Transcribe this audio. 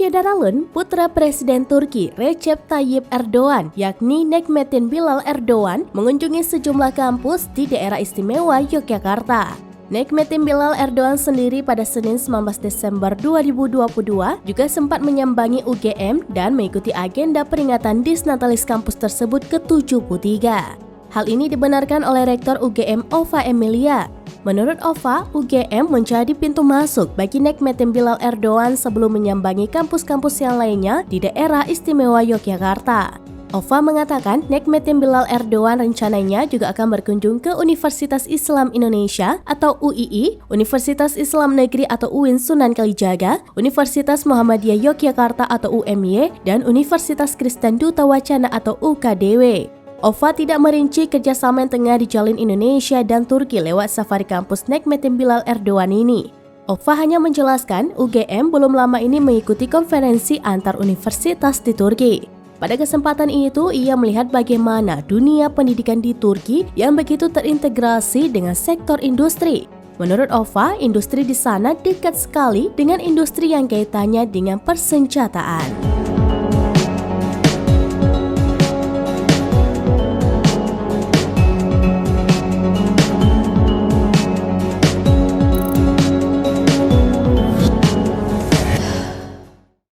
Şedaralın, putra Presiden Turki Recep Tayyip Erdogan, yakni Necmettin Bilal Erdogan, mengunjungi sejumlah kampus di daerah istimewa Yogyakarta. Necmettin Bilal Erdogan sendiri pada Senin 19 Desember 2022 juga sempat menyambangi UGM dan mengikuti agenda peringatan Disnatalis kampus tersebut ke-73. Hal ini dibenarkan oleh Rektor UGM Ova Emilia. Menurut Ova, UGM menjadi pintu masuk bagi Necmettin Bilal Erdogan sebelum menyambangi kampus-kampus yang lainnya di daerah istimewa Yogyakarta. Ova mengatakan Necmettin Bilal Erdogan rencananya juga akan berkunjung ke Universitas Islam Indonesia atau UII, Universitas Islam Negeri atau UIN Sunan Kalijaga, Universitas Muhammadiyah Yogyakarta atau UMY, dan Universitas Kristen Duta Wacana atau UKDW. Ova tidak merinci kerjasama yang tengah dijalin Indonesia dan Turki lewat safari kampus Necmettin Bilal Erdogan ini. Ova hanya menjelaskan UGM belum lama ini mengikuti konferensi antar universitas di Turki. Pada kesempatan itu, ia melihat bagaimana dunia pendidikan di Turki yang begitu terintegrasi dengan sektor industri. Menurut Ova, industri di sana dekat sekali dengan industri yang kaitannya dengan persenjataan.